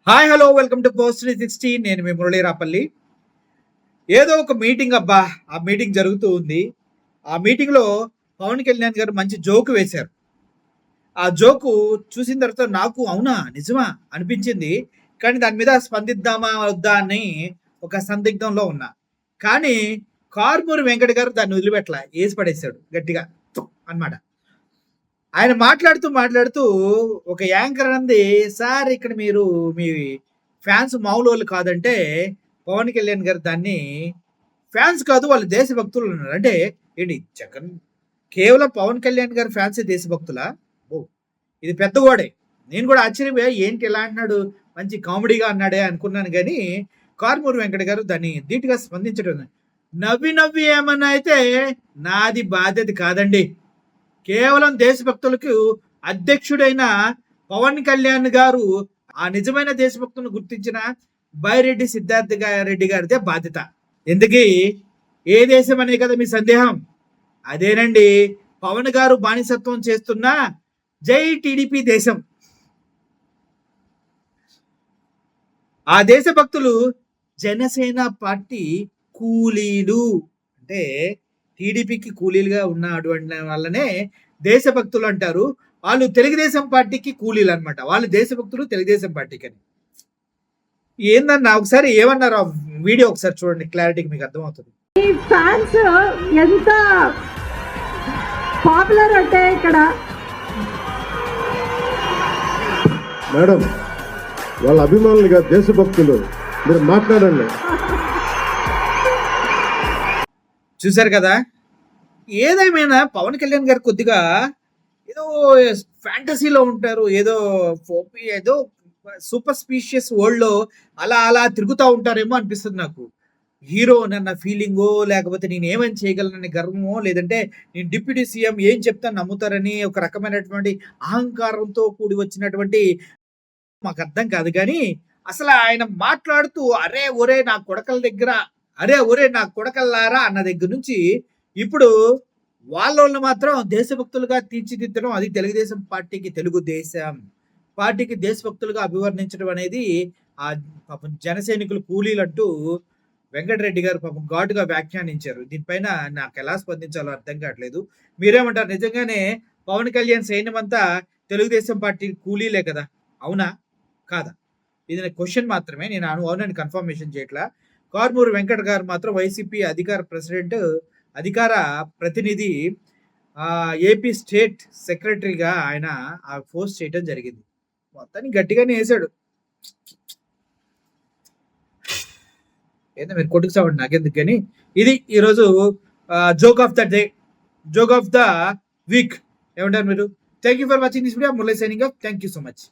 Hi hello welcome to post 360. నేను మీ మురళీరాపల్లి. ఏదో ఒక మీటింగ్ అబ్బా, ఆ మీటింగ్ జరుగుతూ ఉంది. ఆ మీటింగ్లో పవన్ కళ్యాణ్ గారు మంచి జోకు వేశారు. ఆ జోకు చూసిన తర్వాత నాకు అవునా నిజమా అనిపించింది. కానీ దాని మీద స్పందిద్దామా వద్దా అని ఒక సందిగ్ధంలో ఉన్నా. కానీ కారుమూరి వెంకట గారు దాన్ని వదిలిపెట్టలా, ఏసి పడేశాడు గట్టిగా అన్నమాట. ఆయన మాట్లాడుతూ ఒక యాంకర్ అంది, సార్ ఇక్కడ మీరు మీ ఫ్యాన్స్ మామూలోళ్ళు కాదంటే, పవన్ కళ్యాణ్ గారు దాన్ని ఫ్యాన్స్ కాదు వాళ్ళు దేశభక్తులు అన్నారు. అంటే ఏంటి జగన్ కేవలం పవన్ కళ్యాణ్ గారి ఫ్యాన్సే దేశభక్తులా? ఓహ్! ఇది పెద్ద గోడే. నేను కూడా ఆశ్చర్యపోయా, ఏంటి ఇలా అంటున్నాడు, మంచి కామెడీగా అన్నాడే అనుకున్నాను గానీ, కారుమూరి వెంకట గారు దాన్ని ధీటుగా స్పందించడం, నవ్వి ఏమన్నా అయితే నాది బాధ్యత కాదండి. కేవలం దేశభక్తులకు అధ్యక్షుడైన పవన్ కళ్యాణ్ గారు ఆ నిజమైన దేశభక్తులను గుర్తించిన బైరెడ్డి సిద్ధార్థ రెడ్డి గారిదే బాధ్యత. ఎందుకీ ఏ దేశం అనే కదా మీ సందేహం? అదేనండి, పవన్ గారు బానిసత్వం చేస్తున్న జై టీడీపీ దేశం. ఆ దేశభక్తులు జనసేన పార్టీ కూలీలు. అంటే టీడీపీకి కూలీలుగా ఉన్న అటువంటి వాళ్ళనే దేశభక్తులు అంటారు. వాళ్ళు తెలుగుదేశం పార్టీకి కూలీలు అనమాట. వాళ్ళు దేశభక్తులు తెలుగుదేశం పార్టీకి అని. ఏందన్నా ఒకసారి ఏమన్నారు ఆ వీడియో ఒకసారి చూడండి, క్లారిటీకి మీకు అర్థమవుతుంది. ఈ ఫ్యాన్స్ ఎంత పాపులర్ అంటే ఇక్కడ మేడం వాళ్ళ అభిమానులుగా దేశభక్తులు మీరు మాట్లాడండి. చూసారు కదా, ఏదేమైనా పవన్ కళ్యాణ్ గారు కొద్దిగా ఏదో ఫ్యాంటసీలో ఉంటారు, ఏదో సూపర్ స్పీషియస్ వరల్డ్ లో అలా తిరుగుతూ ఉంటారేమో అనిపిస్తుంది నాకు. హీరో నన్న ఫీలింగో, లేకపోతే నేను ఏమని చేయగలనని గర్వమో, లేదంటే నేను డిప్యూటీ సీఎం ఏం చెప్తా నమ్ముతారని ఒక రకమైనటువంటి అహంకారంతో కూడి వచ్చినటువంటి మాకు అర్థం కాదు. కానీ అసలు ఆయన మాట్లాడుతూ అరే ఒరే నా కొడకల దగ్గర, అరే ఒరే నా కొడకల్లారా అన్న దగ్గర నుంచి ఇప్పుడు వాళ్ళని మాత్రం దేశభక్తులుగా తీర్చిదిద్దడం, అది తెలుగుదేశం పార్టీకి, తెలుగుదేశం పార్టీకి దేశభక్తులుగా అభివర్ణించడం అనేది ఆ పాపం జనసైనికులు కూలీలంటూ వెంకటరెడ్డి గారు పాపం ఘాటుగా వ్యాఖ్యానించారు. దీనిపైన నాకు ఎలా స్పందించాలో అర్థం కావట్లేదు. మీరేమంటారు? నిజంగానే పవన్ కళ్యాణ్ సైన్యం అంతా తెలుగుదేశం పార్టీ కూలీలే కదా? అవునా కాదా? ఇది నా క్వశ్చన్ మాత్రమే, నేను అవునని కన్ఫర్మేషన్ చేయట్లా. కారుమూరి వెంకట గారు మాత్రం వైసీపీ అధికార ప్రతినిధి, ఏపీ స్టేట్ సెక్రటరీగా ఆయన ఆ పోస్ట్ చేయడం జరిగింది. మొత్తాన్ని గట్టిగానే వేసాడు. ఏదో మీరు కొట్టుకు సావండి, నాకెందుకు. కానీ ఇది ఈరోజు joke of the day, joke of the week. ఏమంటారు మీరు? Thank you for watching this video. Murali signing off. Thank you so much.